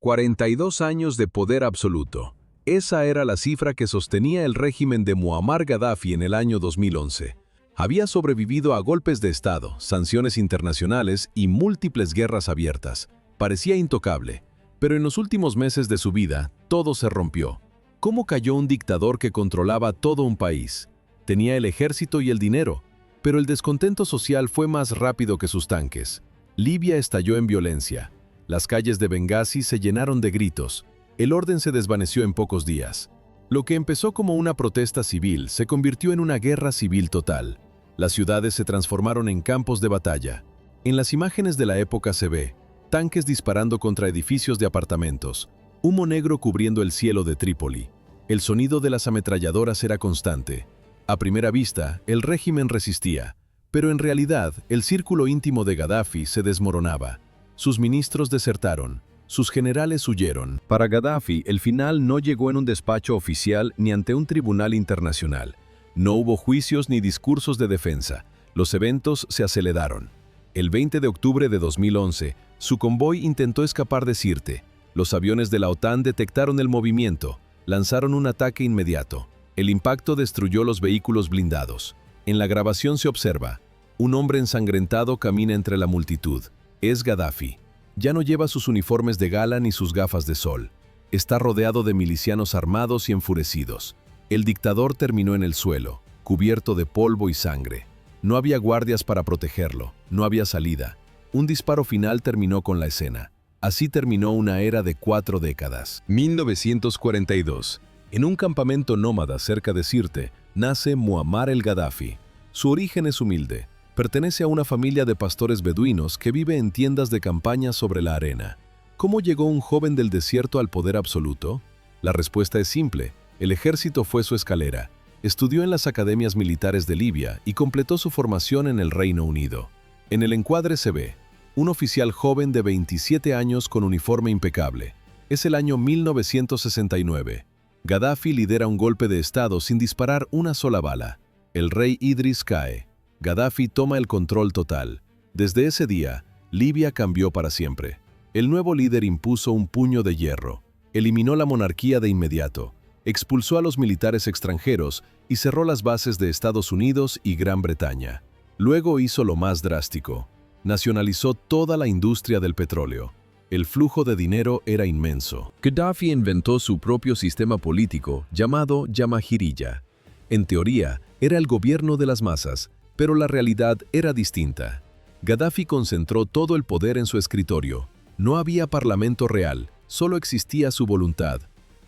42 años de poder absoluto. Esa era la cifra que sostenía el régimen de Muammar Gaddafi en el año 2011. Había sobrevivido a golpes de Estado, sanciones internacionales y múltiples guerras abiertas. Parecía intocable, pero en los últimos meses de su vida, todo se rompió. ¿Cómo cayó un dictador que controlaba todo un país? Tenía el ejército y el dinero, pero el descontento social fue más rápido que sus tanques. Libia estalló en violencia. Las calles de Bengasi se llenaron de gritos. El orden se desvaneció en pocos días. Lo que empezó como una protesta civil se convirtió en una guerra civil total. Las ciudades se transformaron en campos de batalla. En las imágenes de la época se ve tanques disparando contra edificios de apartamentos, humo negro cubriendo el cielo de Trípoli. El sonido de las ametralladoras era constante. A primera vista, el régimen resistía, pero en realidad el círculo íntimo de Gaddafi se desmoronaba. Sus ministros desertaron, sus generales huyeron. Para Gaddafi, el final no llegó en un despacho oficial ni ante un tribunal internacional. No hubo juicios ni discursos de defensa. Los eventos se aceleraron. El 20 de octubre de 2011, su convoy intentó escapar de Sirte. Los aviones de la OTAN detectaron el movimiento, lanzaron un ataque inmediato. El impacto destruyó los vehículos blindados. En la grabación se observa, un hombre ensangrentado camina entre la multitud. Es Gaddafi. Ya no lleva sus uniformes de gala ni sus gafas de sol. Está rodeado de milicianos armados y enfurecidos. El dictador terminó en el suelo, cubierto de polvo y sangre. No había guardias para protegerlo, no había salida. Un disparo final terminó con la escena. Así terminó una era de 4 décadas. 1942. En un campamento nómada cerca de Sirte, nace Muammar el Gaddafi. Su origen es humilde. Pertenece a una familia de pastores beduinos que vive en tiendas de campaña sobre la arena. ¿Cómo llegó un joven del desierto al poder absoluto? La respuesta es simple. El ejército fue su escalera. Estudió en las academias militares de Libia y completó su formación en el Reino Unido. En el encuadre se ve un oficial joven de 27 años con uniforme impecable. Es el año 1969. Gaddafi lidera un golpe de Estado sin disparar una sola bala. El rey Idris cae. Gaddafi toma el control total. Desde ese día, Libia cambió para siempre. El nuevo líder impuso un puño de hierro. Eliminó la monarquía de inmediato. Expulsó a los militares extranjeros y cerró las bases de Estados Unidos y Gran Bretaña. Luego hizo lo más drástico. Nacionalizó toda la industria del petróleo. El flujo de dinero era inmenso. Gaddafi inventó su propio sistema político llamado Jamahiriyya. En teoría, era el gobierno de las masas, pero la realidad era distinta. Gaddafi concentró todo el poder en su escritorio. No había parlamento real, solo existía su voluntad.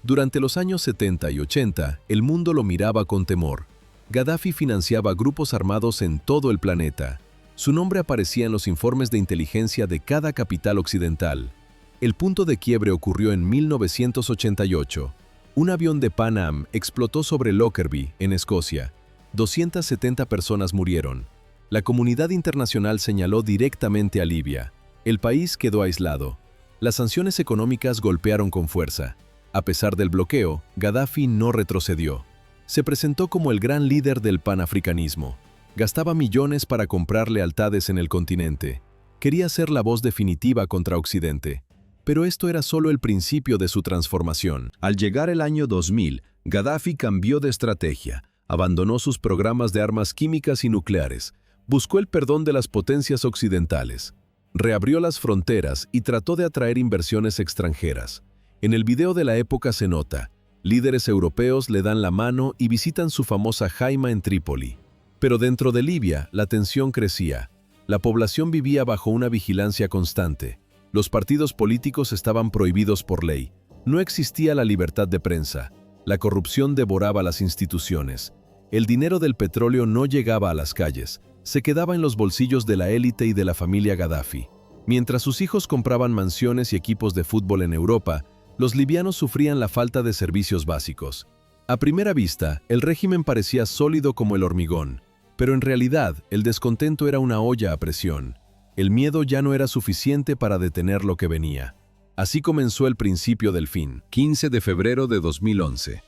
Durante los años 70 y 80, el mundo lo miraba con temor. Gaddafi financiaba grupos armados en todo el planeta. Su nombre aparecía en los informes de inteligencia de cada capital occidental. El punto de quiebre ocurrió en 1988. Un avión de Pan Am explotó sobre Lockerbie, en Escocia. 270 personas murieron. La comunidad internacional señaló directamente a Libia. El país quedó aislado. Las sanciones económicas golpearon con fuerza. A pesar del bloqueo, Gaddafi no retrocedió. Se presentó como el gran líder del panafricanismo. Gastaba millones para comprar lealtades en el continente. Quería ser la voz definitiva contra Occidente. Pero esto era solo el principio de su transformación. Al llegar el año 2000, Gaddafi cambió de estrategia. Abandonó sus programas de armas químicas y nucleares. Buscó el perdón de las potencias occidentales. Reabrió las fronteras y trató de atraer inversiones extranjeras. En el video de la época se nota, líderes europeos le dan la mano y visitan su famosa Jaima en Trípoli. Pero dentro de Libia, la tensión crecía. La población vivía bajo una vigilancia constante. Los partidos políticos estaban prohibidos por ley. No existía la libertad de prensa. La corrupción devoraba las instituciones. El dinero del petróleo no llegaba a las calles. Se quedaba en los bolsillos de la élite y de la familia Gaddafi. Mientras sus hijos compraban mansiones y equipos de fútbol en Europa, los libianos sufrían la falta de servicios básicos. A primera vista, el régimen parecía sólido como el hormigón, pero en realidad el descontento era una olla a presión. El miedo ya no era suficiente para detener lo que venía. Así comenzó el principio del fin. 15 de febrero de 2011.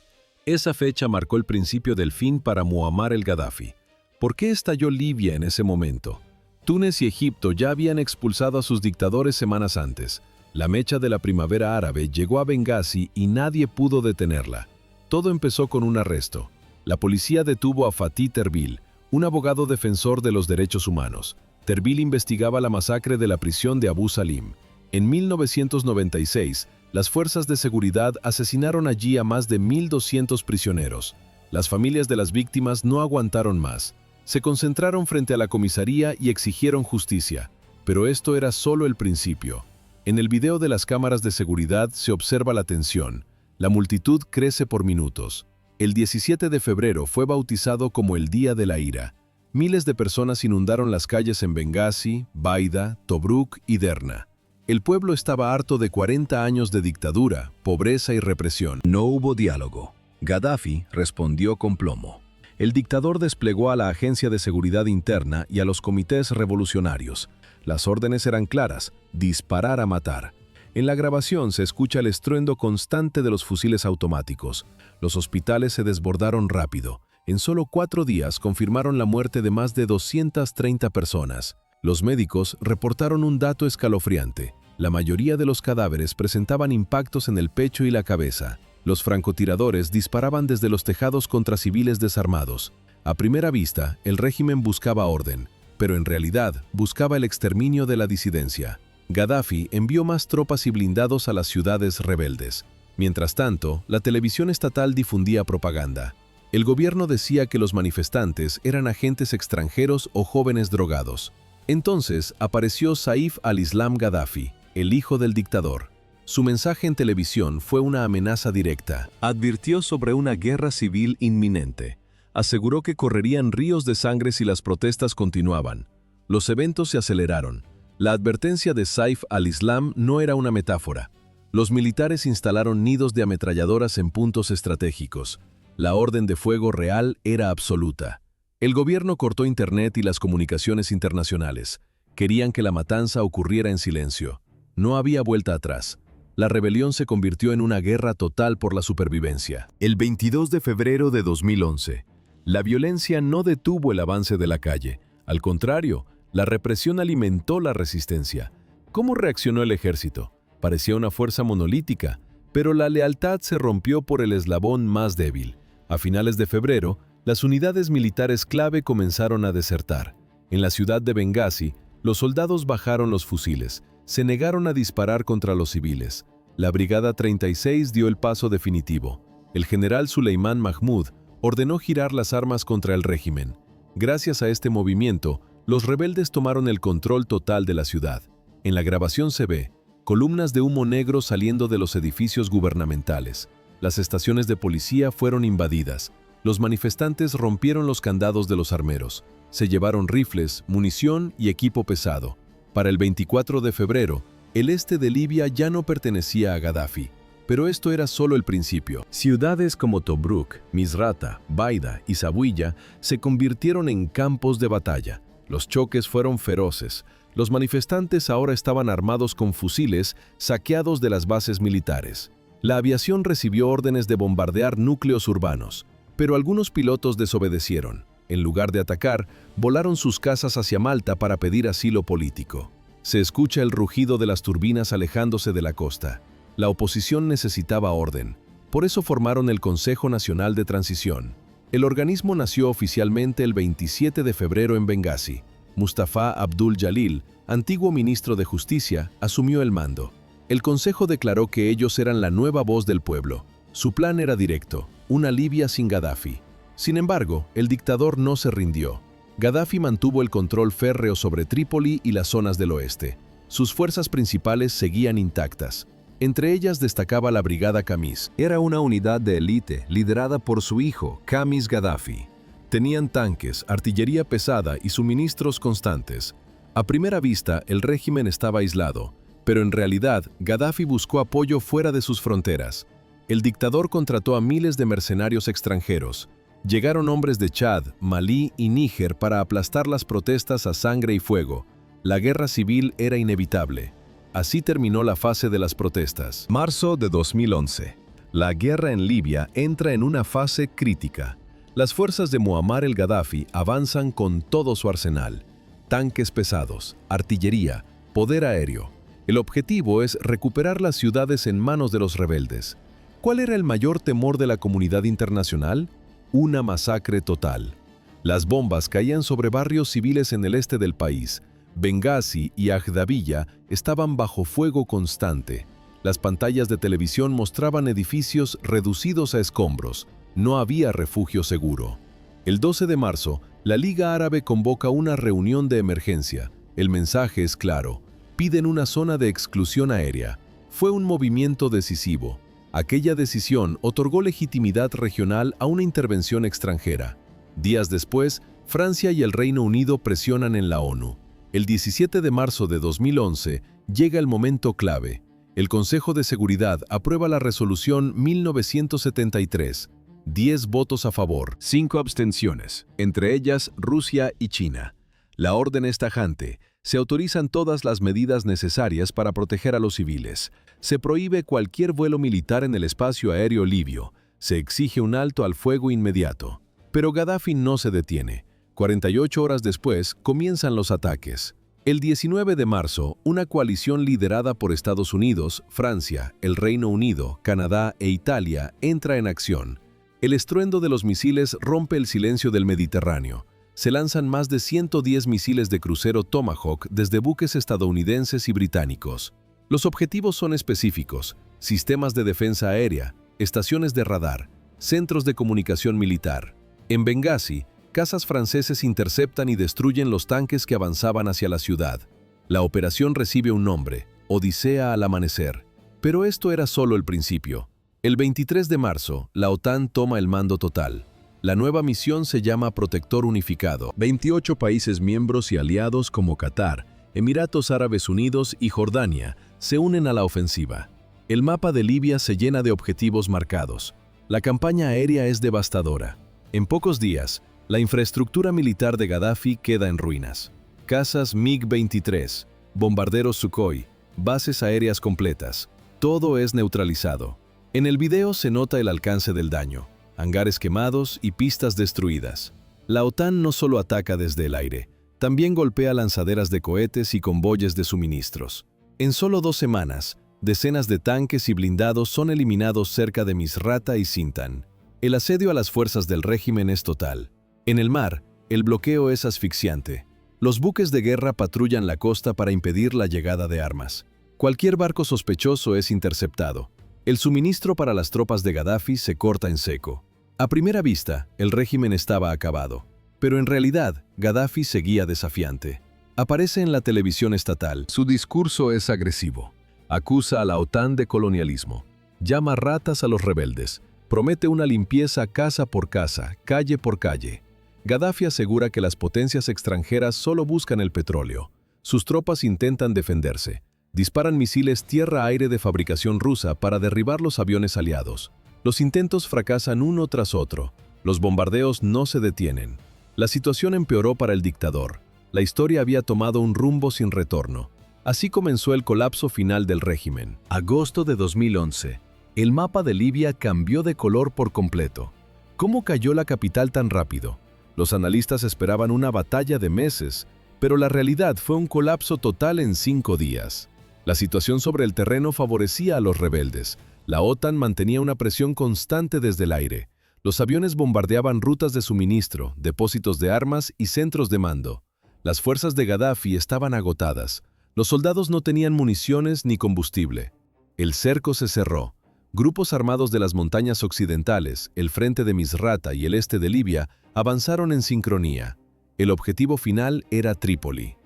Esa fecha marcó el principio del fin para Muammar el Gaddafi. ¿Por qué estalló Libia en ese momento? Túnez y Egipto ya habían expulsado a sus dictadores semanas antes. La mecha de la primavera árabe llegó a Bengasi y nadie pudo detenerla. Todo empezó con un arresto. La policía detuvo a Fatih Terbil, un abogado defensor de los derechos humanos. Terbil investigaba la masacre de la prisión de Abu Salim. En 1996, las fuerzas de seguridad asesinaron allí a más de 1.200 prisioneros. Las familias de las víctimas no aguantaron más. Se concentraron frente a la comisaría y exigieron justicia. Pero esto era solo el principio. En el video de las cámaras de seguridad se observa la tensión. La multitud crece por minutos. El 17 de febrero fue bautizado como el Día de la Ira. Miles de personas inundaron las calles en Bengasi, Baida, Tobruk y Derna. El pueblo estaba harto de 40 años de dictadura, pobreza y represión. No hubo diálogo. Gaddafi respondió con plomo. El dictador desplegó a la Agencia de Seguridad Interna y a los comités revolucionarios. Las órdenes eran claras: disparar a matar. En la grabación se escucha el estruendo constante de los fusiles automáticos. Los hospitales se desbordaron rápido. En solo 4 días confirmaron la muerte de más de 230 personas. Los médicos reportaron un dato escalofriante. La mayoría de los cadáveres presentaban impactos en el pecho y la cabeza. Los francotiradores disparaban desde los tejados contra civiles desarmados. A primera vista, el régimen buscaba orden, pero en realidad buscaba el exterminio de la disidencia. Gaddafi envió más tropas y blindados a las ciudades rebeldes. Mientras tanto, la televisión estatal difundía propaganda. El gobierno decía que los manifestantes eran agentes extranjeros o jóvenes drogados. Entonces apareció Saif al-Islam Gaddafi, el hijo del dictador. Su mensaje en televisión fue una amenaza directa. Advirtió sobre una guerra civil inminente. Aseguró que correrían ríos de sangre si las protestas continuaban. Los eventos se aceleraron. La advertencia de Saif al-Islam no era una metáfora. Los militares instalaron nidos de ametralladoras en puntos estratégicos. La orden de fuego real era absoluta. El gobierno cortó Internet y las comunicaciones internacionales. Querían que la matanza ocurriera en silencio. No había vuelta atrás. La rebelión se convirtió en una guerra total por la supervivencia. El 22 de febrero de 2011, la violencia no detuvo el avance de la calle. Al contrario, la represión alimentó la resistencia. ¿Cómo reaccionó el ejército? Parecía una fuerza monolítica, pero la lealtad se rompió por el eslabón más débil. A finales de febrero, las unidades militares clave comenzaron a desertar. En la ciudad de Bengasi, los soldados bajaron los fusiles, se negaron a disparar contra los civiles. La Brigada 36 dio el paso definitivo. El general Suleiman Mahmoud ordenó girar las armas contra el régimen. Gracias a este movimiento, los rebeldes tomaron el control total de la ciudad. En la grabación se ve columnas de humo negro saliendo de los edificios gubernamentales. Las estaciones de policía fueron invadidas. Los manifestantes rompieron los candados de los armeros. Se llevaron rifles, munición y equipo pesado. Para el 24 de febrero, el este de Libia ya no pertenecía a Gaddafi. Pero esto era solo el principio. Ciudades como Tobruk, Misrata, Baida y Zawiya se convirtieron en campos de batalla. Los choques fueron feroces. Los manifestantes ahora estaban armados con fusiles saqueados de las bases militares. La aviación recibió órdenes de bombardear núcleos urbanos, pero algunos pilotos desobedecieron. En lugar de atacar, volaron sus cazas hacia Malta para pedir asilo político. Se escucha el rugido de las turbinas alejándose de la costa. La oposición necesitaba orden. Por eso formaron el Consejo Nacional de Transición. El organismo nació oficialmente el 27 de febrero en Bengasi. Mustafa Abdul Jalil, antiguo ministro de Justicia, asumió el mando. El Consejo declaró que ellos eran la nueva voz del pueblo. Su plan era directo: una Libia sin Gaddafi. Sin embargo, el dictador no se rindió. Gaddafi mantuvo el control férreo sobre Trípoli y las zonas del oeste. Sus fuerzas principales seguían intactas. Entre ellas destacaba la Brigada Kamis. Era una unidad de élite liderada por su hijo, Kamis Gaddafi. Tenían tanques, artillería pesada y suministros constantes. A primera vista, el régimen estaba aislado, pero en realidad, Gaddafi buscó apoyo fuera de sus fronteras. El dictador contrató a miles de mercenarios extranjeros. Llegaron hombres de Chad, Malí y Níger para aplastar las protestas a sangre y fuego. La guerra civil era inevitable. Así terminó la fase de las protestas. Marzo de 2011. La guerra en Libia entra en una fase crítica. Las fuerzas de Muammar el-Gaddafi avanzan con todo su arsenal: tanques pesados, artillería, poder aéreo. El objetivo es recuperar las ciudades en manos de los rebeldes. ¿Cuál era el mayor temor de la comunidad internacional? Una masacre total. Las bombas caían sobre barrios civiles en el este del país. Bengasi y Agdabilla estaban bajo fuego constante. Las pantallas de televisión mostraban edificios reducidos a escombros. No había refugio seguro. El 12 de marzo, la Liga Árabe convoca una reunión de emergencia. El mensaje es claro. Piden una zona de exclusión aérea. Fue un movimiento decisivo. Aquella decisión otorgó legitimidad regional a una intervención extranjera. Días después, Francia y el Reino Unido presionan en la ONU. El 17 de marzo de 2011 llega el momento clave. El Consejo de Seguridad aprueba la resolución 1973. 10 votos a favor, 5 abstenciones, entre ellas Rusia y China. La orden es tajante. Se autorizan todas las medidas necesarias para proteger a los civiles. Se prohíbe cualquier vuelo militar en el espacio aéreo libio. Se exige un alto al fuego inmediato. Pero Gaddafi no se detiene. 48 horas después, comienzan los ataques. El 19 de marzo, una coalición liderada por Estados Unidos, Francia, el Reino Unido, Canadá e Italia entra en acción. El estruendo de los misiles rompe el silencio del Mediterráneo. Se lanzan más de 110 misiles de crucero Tomahawk desde buques estadounidenses y británicos. Los objetivos son específicos: sistemas de defensa aérea, estaciones de radar, centros de comunicación militar. En Bengasi, cazas franceses interceptan y destruyen los tanques que avanzaban hacia la ciudad. La operación recibe un nombre: Odisea al amanecer. Pero esto era solo el principio. El 23 de marzo, la OTAN toma el mando total. La nueva misión se llama Protector Unificado. 28 países miembros y aliados como Qatar, Emiratos Árabes Unidos y Jordania se unen a la ofensiva. El mapa de Libia se llena de objetivos marcados. La campaña aérea es devastadora. En pocos días, la infraestructura militar de Gaddafi queda en ruinas. Cazas MiG-23, bombarderos Sukhoi, bases aéreas completas. Todo es neutralizado. En el video se nota el alcance del daño: hangares quemados y pistas destruidas. La OTAN no solo ataca desde el aire, también golpea lanzaderas de cohetes y convoyes de suministros. En solo 2 semanas, decenas de tanques y blindados son eliminados cerca de Misrata y Sintan. El asedio a las fuerzas del régimen es total. En el mar, el bloqueo es asfixiante. Los buques de guerra patrullan la costa para impedir la llegada de armas. Cualquier barco sospechoso es interceptado. El suministro para las tropas de Gaddafi se corta en seco. A primera vista, el régimen estaba acabado. Pero en realidad, Gaddafi seguía desafiante. Aparece en la televisión estatal. Su discurso es agresivo. Acusa a la OTAN de colonialismo. Llama ratas a los rebeldes. Promete una limpieza casa por casa, calle por calle. Gaddafi asegura que las potencias extranjeras solo buscan el petróleo. Sus tropas intentan defenderse. Disparan misiles tierra-aire de fabricación rusa para derribar los aviones aliados. Los intentos fracasan uno tras otro. Los bombardeos no se detienen. La situación empeoró para el dictador. La historia había tomado un rumbo sin retorno. Así comenzó el colapso final del régimen. Agosto de 2011. El mapa de Libia cambió de color por completo. ¿Cómo cayó la capital tan rápido? Los analistas esperaban una batalla de meses, pero la realidad fue un colapso total en 5 días. La situación sobre el terreno favorecía a los rebeldes. La OTAN mantenía una presión constante desde el aire. Los aviones bombardeaban rutas de suministro, depósitos de armas y centros de mando. Las fuerzas de Gaddafi estaban agotadas. Los soldados no tenían municiones ni combustible. El cerco se cerró. Grupos armados de las montañas occidentales, el frente de Misrata y el este de Libia, avanzaron en sincronía. El objetivo final era Trípoli.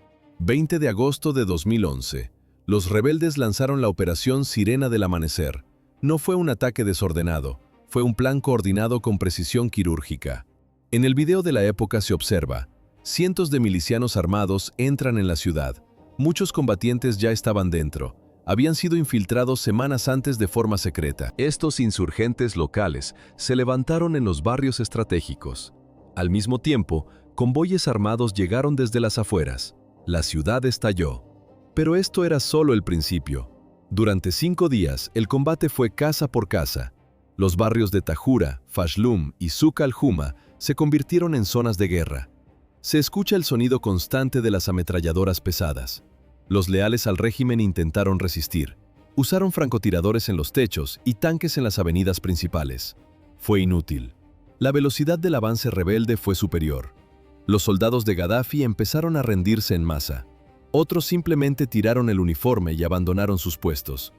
20 de agosto de 2011. Los rebeldes lanzaron la operación Sirena del Amanecer. No fue un ataque desordenado, fue un plan coordinado con precisión quirúrgica. En el video de la época se observa: cientos de milicianos armados entran en la ciudad. Muchos combatientes ya estaban dentro. Habían sido infiltrados semanas antes de forma secreta. Estos insurgentes locales se levantaron en los barrios estratégicos. Al mismo tiempo, convoyes armados llegaron desde las afueras. La ciudad estalló. Pero esto era solo el principio. Durante 5 días, el combate fue casa por casa. Los barrios de Tajura, Fashlum y Suk al-Huma se convirtieron en zonas de guerra. Se escucha el sonido constante de las ametralladoras pesadas. Los leales al régimen intentaron resistir. Usaron francotiradores en los techos y tanques en las avenidas principales. Fue inútil. La velocidad del avance rebelde fue superior. Los soldados de Gaddafi empezaron a rendirse en masa. Otros simplemente tiraron el uniforme y abandonaron sus puestos.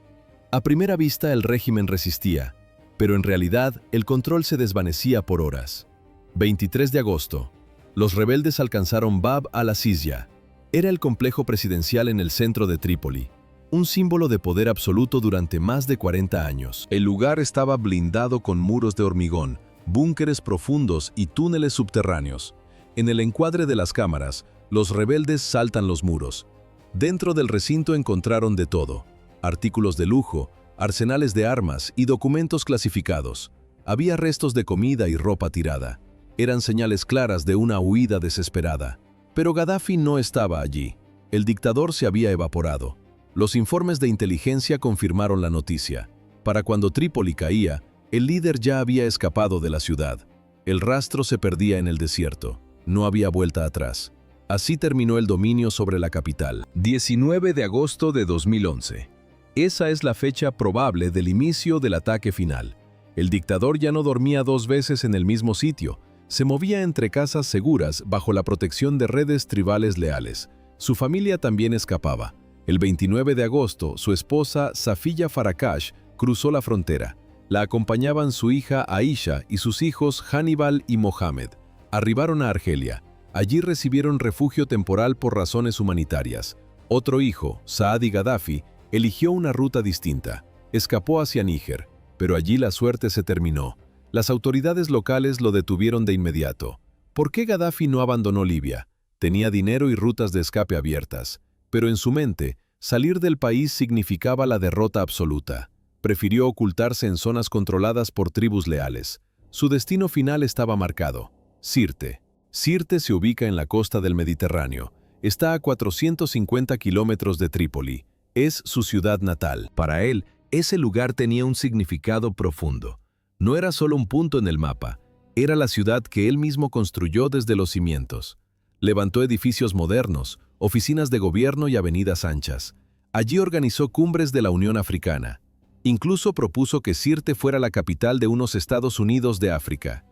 A primera vista el régimen resistía, pero en realidad el control se desvanecía por horas. 23 de agosto. Los rebeldes alcanzaron Bab al-Azizia. Era el complejo presidencial en el centro de Trípoli, un símbolo de poder absoluto durante más de 40 años. El lugar estaba blindado con muros de hormigón, búnkeres profundos y túneles subterráneos. En el encuadre de las cámaras, los rebeldes saltan los muros. Dentro del recinto encontraron de todo: artículos de lujo, arsenales de armas y documentos clasificados. Había restos de comida y ropa tirada. Eran señales claras de una huida desesperada. Pero Gaddafi no estaba allí. El dictador se había evaporado. Los informes de inteligencia confirmaron la noticia. Para cuando Trípoli caía, el líder ya había escapado de la ciudad. El rastro se perdía en el desierto. No había vuelta atrás. Así terminó el dominio sobre la capital. 19 de agosto de 2011. Esa es la fecha probable del inicio del ataque final. El dictador ya no dormía 2 veces en el mismo sitio. Se movía entre casas seguras bajo la protección de redes tribales leales. Su familia también escapaba. El 29 de agosto, su esposa Safiya Farakash cruzó la frontera. La acompañaban su hija Aisha y sus hijos Hannibal y Mohammed. Arribaron a Argelia. Allí recibieron refugio temporal por razones humanitarias. Otro hijo, Saadi Gaddafi, eligió una ruta distinta. Escapó hacia Níger, pero allí la suerte se terminó. Las autoridades locales lo detuvieron de inmediato. ¿Por qué Gaddafi no abandonó Libia? Tenía dinero y rutas de escape abiertas. Pero en su mente, salir del país significaba la derrota absoluta. Prefirió ocultarse en zonas controladas por tribus leales. Su destino final estaba marcado: Sirte. Sirte se ubica en la costa del Mediterráneo. Está a 450 kilómetros de Trípoli. Es su ciudad natal. Para él, ese lugar tenía un significado profundo. No era solo un punto en el mapa, era la ciudad que él mismo construyó desde los cimientos. Levantó edificios modernos, oficinas de gobierno y avenidas anchas. Allí organizó cumbres de la Unión Africana. Incluso propuso que Sirte fuera la capital de unos Estados Unidos de África.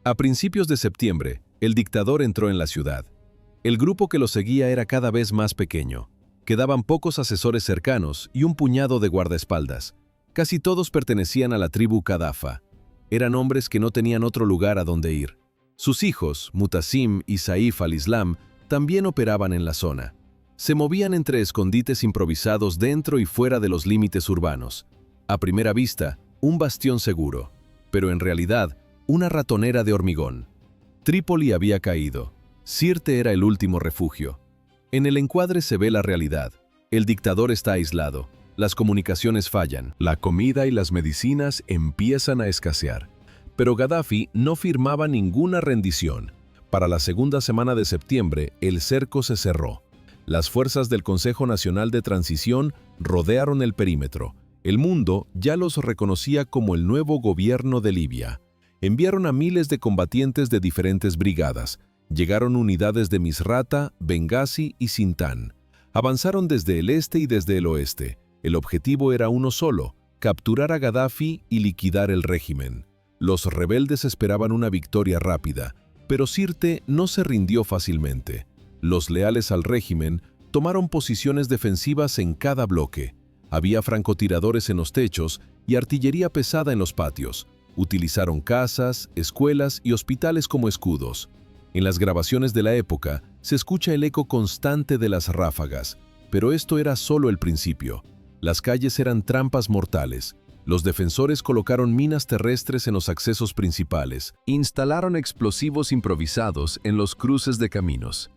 A principios de septiembre, el dictador entró en la ciudad. El grupo que lo seguía era cada vez más pequeño. Quedaban pocos asesores cercanos y un puñado de guardaespaldas. Casi todos pertenecían a la tribu Qaddafa. Eran hombres que no tenían otro lugar a donde ir. Sus hijos, Mutasim y Saif al-Islam, también operaban en la zona. Se movían entre escondites improvisados dentro y fuera de los límites urbanos. A primera vista, un bastión seguro, pero en realidad, una ratonera de hormigón. Trípoli había caído. Sirte era el último refugio. En el encuadre se ve la realidad. El dictador está aislado. Las comunicaciones fallan. La comida y las medicinas empiezan a escasear. Pero Gaddafi no firmaba ninguna rendición. Para la segunda semana de septiembre, el cerco se cerró. Las fuerzas del Consejo Nacional de Transición rodearon el perímetro. El mundo ya los reconocía como el nuevo gobierno de Libia. Enviaron a miles de combatientes de diferentes brigadas. Llegaron unidades de Misrata, Benghazi y Sintán. Avanzaron desde el este y desde el oeste. El objetivo era uno solo: capturar a Gaddafi y liquidar el régimen. Los rebeldes esperaban una victoria rápida, pero Sirte no se rindió fácilmente. Los leales al régimen tomaron posiciones defensivas en cada bloque. Había francotiradores en los techos y artillería pesada en los patios. Utilizaron casas, escuelas y hospitales como escudos. En las grabaciones de la época se escucha el eco constante de las ráfagas, pero esto era solo el principio. Las calles eran trampas mortales. Los defensores colocaron minas terrestres en los accesos principales. Instalaron explosivos improvisados en los cruces de caminos.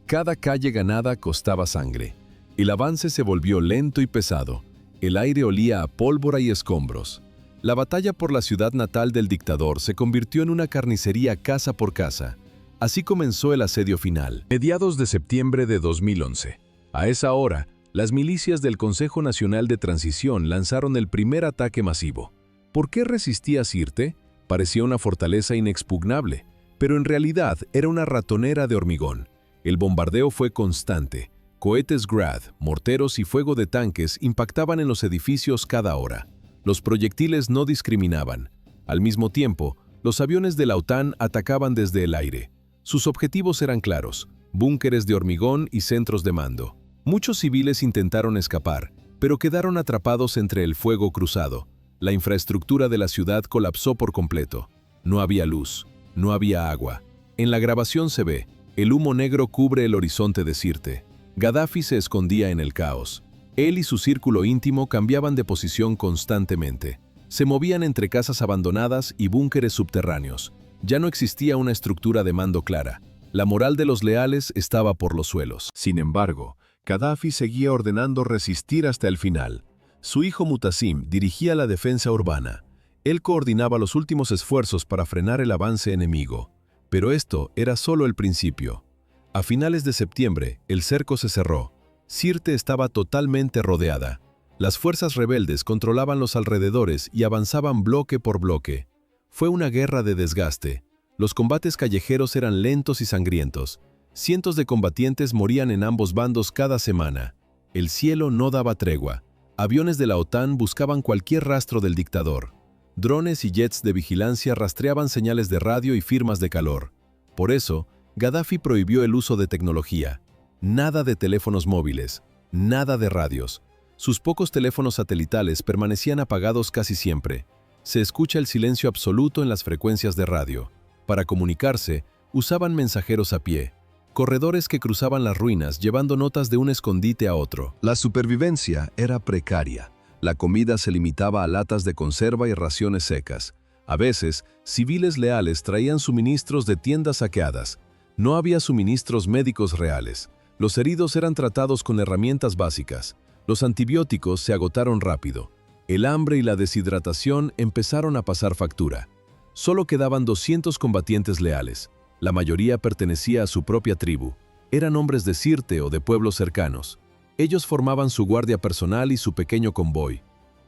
Cada calle ganada costaba sangre. El avance se volvió lento y pesado. El aire olía a pólvora y escombros. La batalla por la ciudad natal del dictador se convirtió en una carnicería casa por casa. Así comenzó el asedio final. Mediados de septiembre de 2011. A esa hora, las milicias del Consejo Nacional de Transición lanzaron el primer ataque masivo. ¿Por qué resistía Sirte? Parecía una fortaleza inexpugnable, pero en realidad era una ratonera de hormigón. El bombardeo fue constante. Cohetes Grad, morteros y fuego de tanques impactaban en los edificios cada hora. Los proyectiles no discriminaban. Al mismo tiempo, los aviones de la OTAN atacaban desde el aire. Sus objetivos eran claros: búnkeres de hormigón y centros de mando. Muchos civiles intentaron escapar, pero quedaron atrapados entre el fuego cruzado. La infraestructura de la ciudad colapsó por completo. No había luz, no había agua. En la grabación se ve, el humo negro cubre el horizonte de Sirte. Gaddafi se escondía en el caos. Él y su círculo íntimo cambiaban de posición constantemente. Se movían entre casas abandonadas y búnkeres subterráneos. Ya no existía una estructura de mando clara. La moral de los leales estaba por los suelos. Sin embargo, Gaddafi seguía ordenando resistir hasta el final. Su hijo Mutasim dirigía la defensa urbana. Él coordinaba los últimos esfuerzos para frenar el avance enemigo. Pero esto era solo el principio. A finales de septiembre, el cerco se cerró. Sirte estaba totalmente rodeada. Las fuerzas rebeldes controlaban los alrededores y avanzaban bloque por bloque. Fue una guerra de desgaste. Los combates callejeros eran lentos y sangrientos. Cientos de combatientes morían en ambos bandos cada semana. El cielo no daba tregua. Aviones de la OTAN buscaban cualquier rastro del dictador. Drones y jets de vigilancia rastreaban señales de radio y firmas de calor. Por eso, Gaddafi prohibió el uso de tecnología. Nada de teléfonos móviles, nada de radios. Sus pocos teléfonos satelitales permanecían apagados casi siempre. Se escucha el silencio absoluto en las frecuencias de radio. Para comunicarse, usaban mensajeros a pie, corredores que cruzaban las ruinas llevando notas de un escondite a otro. La supervivencia era precaria. La comida se limitaba a latas de conserva y raciones secas. A veces, civiles leales traían suministros de tiendas saqueadas. No había suministros médicos reales. Los heridos eran tratados con herramientas básicas. Los antibióticos se agotaron rápido. El hambre y la deshidratación empezaron a pasar factura. Solo quedaban 200 combatientes leales. La mayoría pertenecía a su propia tribu. Eran hombres de Sirte o de pueblos cercanos. Ellos formaban su guardia personal y su pequeño convoy.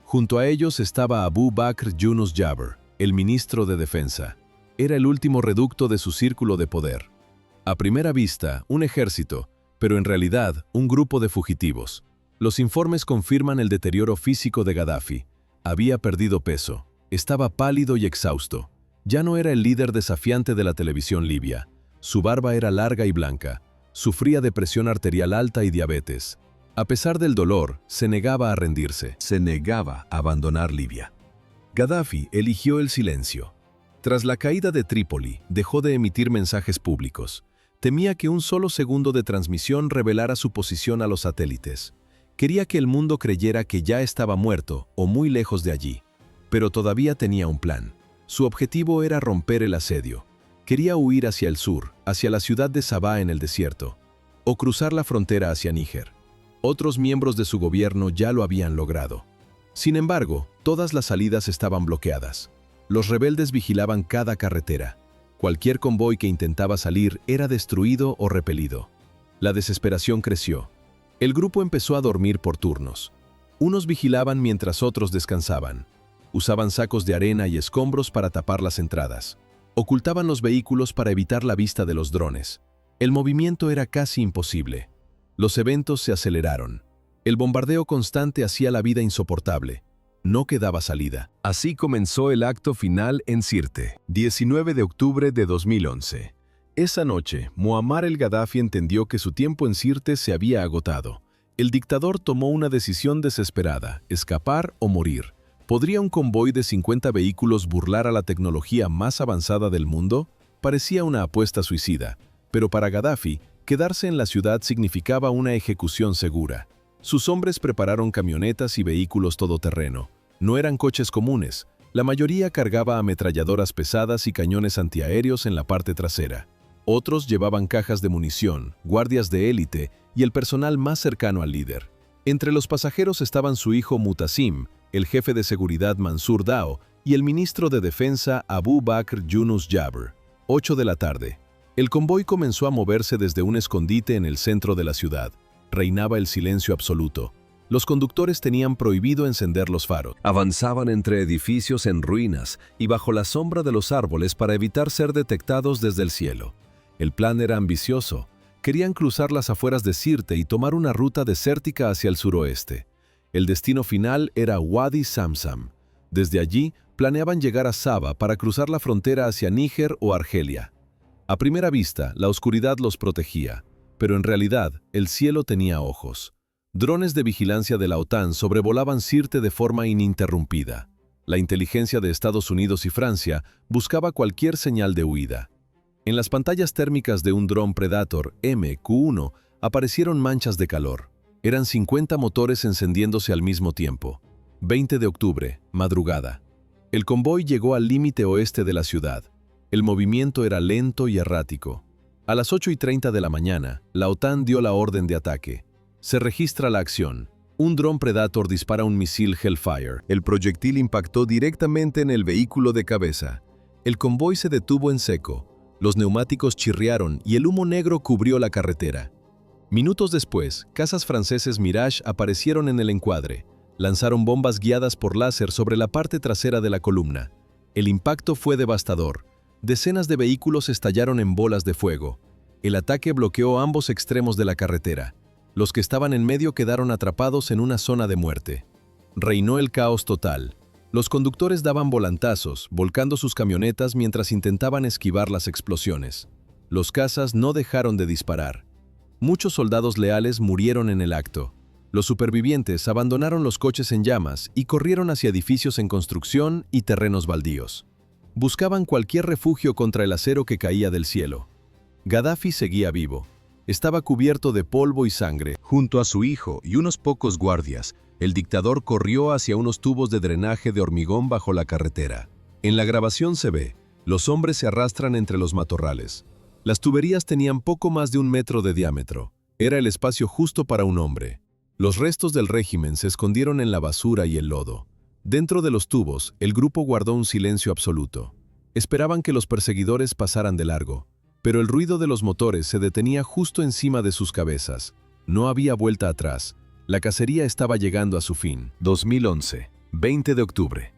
Junto a ellos estaba Abu Bakr Yunus Jabr, el ministro de Defensa. Era el último reducto de su círculo de poder. A primera vista, un ejército, pero en realidad un grupo de fugitivos. Los informes confirman el deterioro físico de Gaddafi. Había perdido peso, estaba pálido y exhausto. Ya no era el líder desafiante de la televisión libia. Su barba era larga y blanca. Sufría de presión arterial alta y diabetes. A pesar del dolor, se negaba a rendirse. Se negaba a abandonar Libia. Gaddafi eligió el silencio. Tras la caída de Trípoli, dejó de emitir mensajes públicos. Temía que un solo segundo de transmisión revelara su posición a los satélites. Quería que el mundo creyera que ya estaba muerto o muy lejos de allí. Pero todavía tenía un plan. Su objetivo era romper el asedio. Quería huir hacia el sur, hacia la ciudad de Sabah en el desierto, o cruzar la frontera hacia Níger. Otros miembros de su gobierno ya lo habían logrado. Sin embargo, todas las salidas estaban bloqueadas. Los rebeldes vigilaban cada carretera. Cualquier convoy que intentaba salir era destruido o repelido. La desesperación creció. El grupo empezó a dormir por turnos. Unos vigilaban mientras otros descansaban. Usaban sacos de arena y escombros para tapar las entradas. Ocultaban los vehículos para evitar la vista de los drones. El movimiento era casi imposible. Los eventos se aceleraron. El bombardeo constante hacía la vida insoportable. No quedaba salida. Así comenzó el acto final en Sirte, 19 de octubre de 2011. Esa noche, Muammar el-Gaddafi entendió que su tiempo en Sirte se había agotado. El dictador tomó una decisión desesperada: escapar o morir. ¿Podría un convoy de 50 vehículos burlar a la tecnología más avanzada del mundo? Parecía una apuesta suicida, pero para Gaddafi, quedarse en la ciudad significaba una ejecución segura. Sus hombres prepararon camionetas y vehículos todoterreno. No eran coches comunes. La mayoría cargaba ametralladoras pesadas y cañones antiaéreos en la parte trasera. Otros llevaban cajas de munición, guardias de élite y el personal más cercano al líder. Entre los pasajeros estaban su hijo Mutasim, el jefe de seguridad Mansur Dao y el ministro de Defensa Abu Bakr Yunus Jabr. 8 de la tarde. El convoy comenzó a moverse desde un escondite en el centro de la ciudad. Reinaba el silencio absoluto. Los conductores tenían prohibido encender los faros. Avanzaban entre edificios en ruinas y bajo la sombra de los árboles para evitar ser detectados desde el cielo. El plan era ambicioso: Querían cruzar las afueras de Sirte y tomar una ruta desértica hacia el suroeste. El destino final era Wadi Samsam. Desde allí, planeaban llegar a Saba para cruzar la frontera hacia Níger o Argelia. A primera vista, la oscuridad los protegía, pero en realidad, el cielo tenía ojos. Drones de vigilancia de la OTAN sobrevolaban Sirte de forma ininterrumpida. La inteligencia de Estados Unidos y Francia buscaba cualquier señal de huida. En las pantallas térmicas de un dron Predator MQ-1 aparecieron manchas de calor. Eran 50 motores encendiéndose al mismo tiempo. 20 de octubre, madrugada. El convoy llegó al límite oeste de la ciudad. El movimiento era lento y errático. A las 8:30 de la mañana, la OTAN dio la orden de ataque. Se registra la acción. Un dron Predator dispara un misil Hellfire. El proyectil impactó directamente en el vehículo de cabeza. El convoy se detuvo en seco. Los neumáticos chirriaron y el humo negro cubrió la carretera. Minutos después, cazas franceses Mirage aparecieron en el encuadre. Lanzaron bombas guiadas por láser sobre la parte trasera de la columna. El impacto fue devastador. Decenas de vehículos estallaron en bolas de fuego. El ataque bloqueó ambos extremos de la carretera. Los que estaban en medio quedaron atrapados en una zona de muerte. Reinó el caos total. Los conductores daban volantazos, volcando sus camionetas mientras intentaban esquivar las explosiones. Los cazas no dejaron de disparar. Muchos soldados leales murieron en el acto. Los supervivientes abandonaron los coches en llamas y corrieron hacia edificios en construcción y terrenos baldíos. Buscaban cualquier refugio contra el acero que caía del cielo. Gaddafi seguía vivo. Estaba cubierto de polvo y sangre. Junto a su hijo y unos pocos guardias, el dictador corrió hacia unos tubos de drenaje de hormigón bajo la carretera. En la grabación se ve, los hombres se arrastran entre los matorrales. Las tuberías tenían poco más de 1 metro de diámetro. Era el espacio justo para un hombre. Los restos del régimen se escondieron en la basura y el lodo. Dentro de los tubos, el grupo guardó un silencio absoluto. Esperaban que los perseguidores pasaran de largo, pero el ruido de los motores se detenía justo encima de sus cabezas. No había vuelta atrás. La cacería estaba llegando a su fin. 2011, 20 de octubre.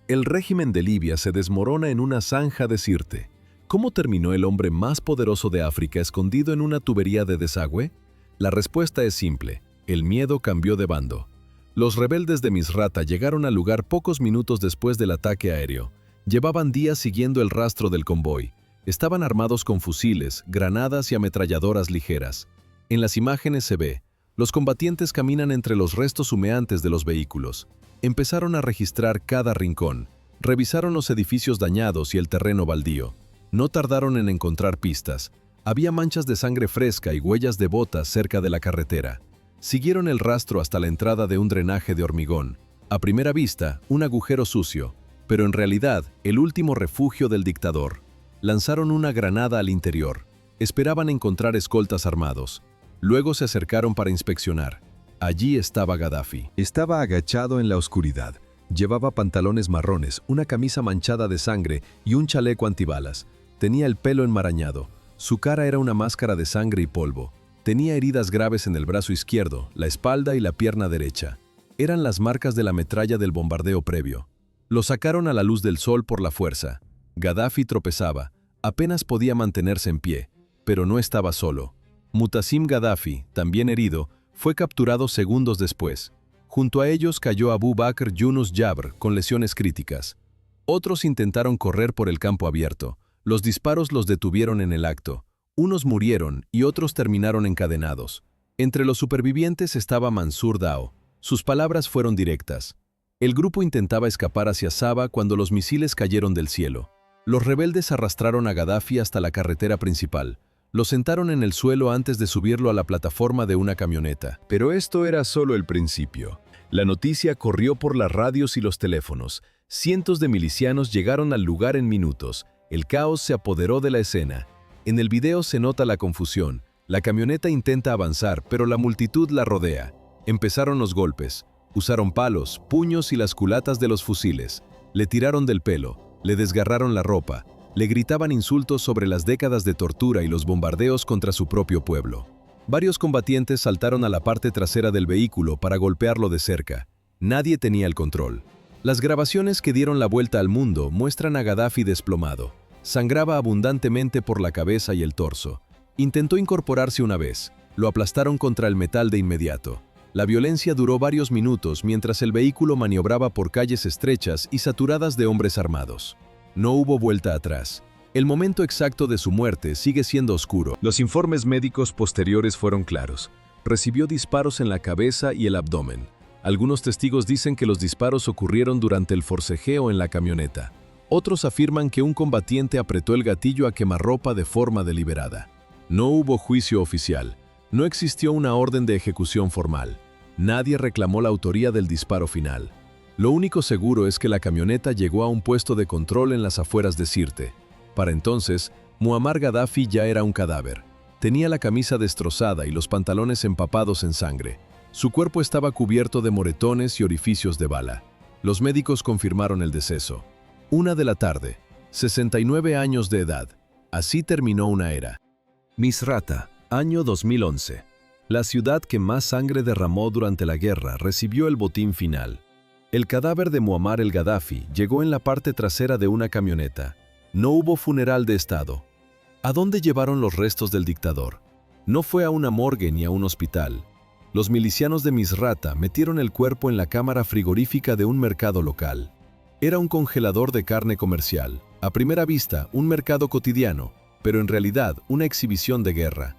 El régimen de Libia se desmorona en una zanja de Sirte. ¿Cómo terminó el hombre más poderoso de África escondido en una tubería de desagüe? La respuesta es simple. El miedo cambió de bando. Los rebeldes de Misrata llegaron al lugar pocos minutos después del ataque aéreo. Llevaban días siguiendo el rastro del convoy. Estaban armados con fusiles, granadas y ametralladoras ligeras. En las imágenes se ve. Los combatientes caminan entre los restos humeantes de los vehículos. Empezaron a registrar cada rincón. Revisaron los edificios dañados y el terreno baldío. No tardaron en encontrar pistas. Había manchas de sangre fresca y huellas de botas cerca de la carretera. Siguieron el rastro hasta la entrada de un drenaje de hormigón. A primera vista, un agujero sucio, pero en realidad, el último refugio del dictador. Lanzaron una granada al interior. Esperaban encontrar escoltas armados. Luego se acercaron para inspeccionar. Allí estaba Gaddafi. Estaba agachado en la oscuridad. Llevaba pantalones marrones, una camisa manchada de sangre y un chaleco antibalas. Tenía el pelo enmarañado. Su cara era una máscara de sangre y polvo. Tenía heridas graves en el brazo izquierdo, la espalda y la pierna derecha. Eran las marcas de la metralla del bombardeo previo. Lo sacaron a la luz del sol por la fuerza. Gaddafi tropezaba. Apenas podía mantenerse en pie, pero no estaba solo. Mutasim Gaddafi, también herido, fue capturado segundos después. Junto a ellos cayó Abu Bakr Yunus Jabr con lesiones críticas. Otros intentaron correr por el campo abierto. Los disparos los detuvieron en el acto. Unos murieron y otros terminaron encadenados. Entre los supervivientes estaba Mansur Dao. Sus palabras fueron directas. El grupo intentaba escapar hacia Saba cuando los misiles cayeron del cielo. Los rebeldes arrastraron a Gaddafi hasta la carretera principal. Lo sentaron en el suelo antes de subirlo a la plataforma de una camioneta. Pero esto era solo el principio. La noticia corrió por las radios y los teléfonos. Cientos de milicianos llegaron al lugar en minutos. El caos se apoderó de la escena. En el video se nota la confusión. La camioneta intenta avanzar, pero la multitud la rodea. Empezaron los golpes. Usaron palos, puños y las culatas de los fusiles. Le tiraron del pelo, le desgarraron la ropa. Le gritaban insultos sobre las décadas de tortura y los bombardeos contra su propio pueblo. Varios combatientes saltaron a la parte trasera del vehículo para golpearlo de cerca. Nadie tenía el control. Las grabaciones que dieron la vuelta al mundo muestran a Gaddafi desplomado. Sangraba abundantemente por la cabeza y el torso. Intentó incorporarse una vez. Lo aplastaron contra el metal de inmediato. La violencia duró varios minutos mientras el vehículo maniobraba por calles estrechas y saturadas de hombres armados. No hubo vuelta atrás. El momento exacto de su muerte sigue siendo oscuro. Los informes médicos posteriores fueron claros. Recibió disparos en la cabeza y el abdomen. Algunos testigos dicen que los disparos ocurrieron durante el forcejeo en la camioneta. Otros afirman que un combatiente apretó el gatillo a quemarropa de forma deliberada. No hubo juicio oficial. No existió una orden de ejecución formal. Nadie reclamó la autoría del disparo final. Lo único seguro es que la camioneta llegó a un puesto de control en las afueras de Sirte. Para entonces, Muammar Gaddafi ya era un cadáver. Tenía la camisa destrozada y los pantalones empapados en sangre. Su cuerpo estaba cubierto de moretones y orificios de bala. Los médicos confirmaron el deceso. 1 de la tarde, 69 años de edad. Así terminó una era. Misrata, año 2011. La ciudad que más sangre derramó durante la guerra recibió el botín final. El cadáver de Muammar el Gaddafi llegó en la parte trasera de una camioneta. No hubo funeral de Estado. ¿A dónde llevaron los restos del dictador? No fue a una morgue ni a un hospital. Los milicianos de Misrata metieron el cuerpo en la cámara frigorífica de un mercado local. Era un congelador de carne comercial. A primera vista, un mercado cotidiano, pero en realidad una exhibición de guerra.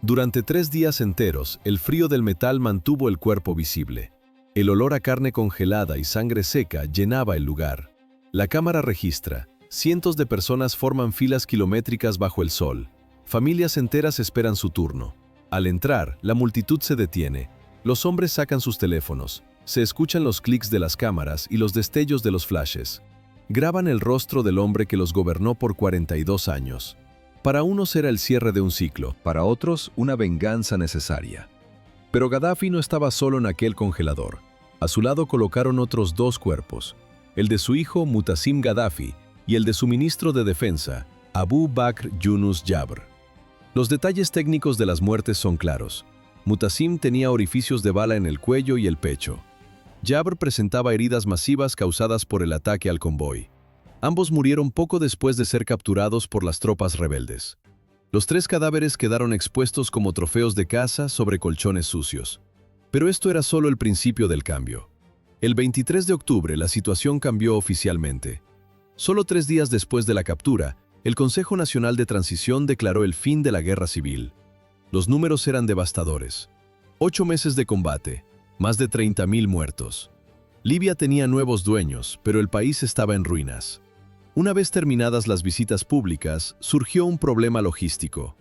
Durante 3 días enteros, el frío del metal mantuvo el cuerpo visible. El olor a carne congelada y sangre seca llenaba el lugar. La cámara registra. Cientos de personas forman filas kilométricas bajo el sol. Familias enteras esperan su turno. Al entrar, la multitud se detiene. Los hombres sacan sus teléfonos. Se escuchan los clics de las cámaras y los destellos de los flashes. Graban el rostro del hombre que los gobernó por 42 años. Para unos era el cierre de un ciclo, para otros una venganza necesaria. Pero Gaddafi no estaba solo en aquel congelador. A su lado colocaron otros 2 cuerpos, el de su hijo Mu'tasim Gaddafi y el de su ministro de Defensa, Abu Bakr Yunus Jabr. Los detalles técnicos de las muertes son claros. Mu'tasim tenía orificios de bala en el cuello y el pecho. Jabr presentaba heridas masivas causadas por el ataque al convoy. Ambos murieron poco después de ser capturados por las tropas rebeldes. Los 3 cadáveres quedaron expuestos como trofeos de caza sobre colchones sucios. Pero esto era solo el principio del cambio. El 23 de octubre la situación cambió oficialmente. Solo 3 días después de la captura, el Consejo Nacional de Transición declaró el fin de la guerra civil. Los números eran devastadores. 8 meses de combate, más de 30.000 muertos. Libia tenía nuevos dueños, pero el país estaba en ruinas. Una vez terminadas las visitas públicas, surgió un problema logístico.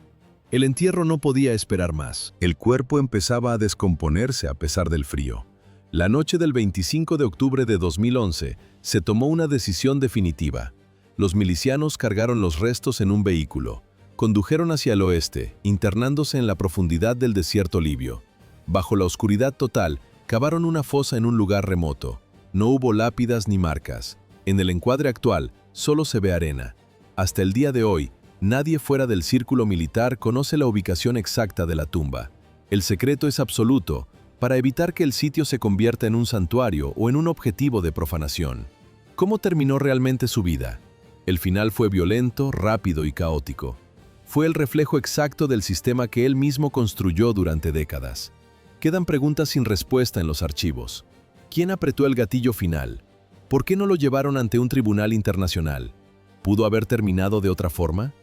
El entierro no podía esperar más. El cuerpo empezaba a descomponerse a pesar del frío. La noche del 25 de octubre de 2011, se tomó una decisión definitiva. Los milicianos cargaron los restos en un vehículo. Condujeron hacia el oeste, internándose en la profundidad del desierto libio. Bajo la oscuridad total, cavaron una fosa en un lugar remoto. No hubo lápidas ni marcas. En el encuadre actual, solo se ve arena. Hasta el día de hoy, nadie fuera del círculo militar conoce la ubicación exacta de la tumba. El secreto es absoluto, para evitar que el sitio se convierta en un santuario o en un objetivo de profanación. ¿Cómo terminó realmente su vida? El final fue violento, rápido y caótico. Fue el reflejo exacto del sistema que él mismo construyó durante décadas. Quedan preguntas sin respuesta en los archivos. ¿Quién apretó el gatillo final? ¿Por qué no lo llevaron ante un tribunal internacional? ¿Pudo haber terminado de otra forma?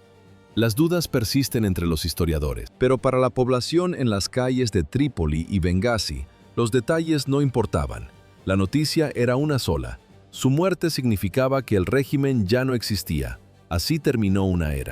Las dudas persisten entre los historiadores. Pero para la población en las calles de Trípoli y Bengasi, los detalles no importaban. La noticia era una sola. Su muerte significaba que el régimen ya no existía. Así terminó una era.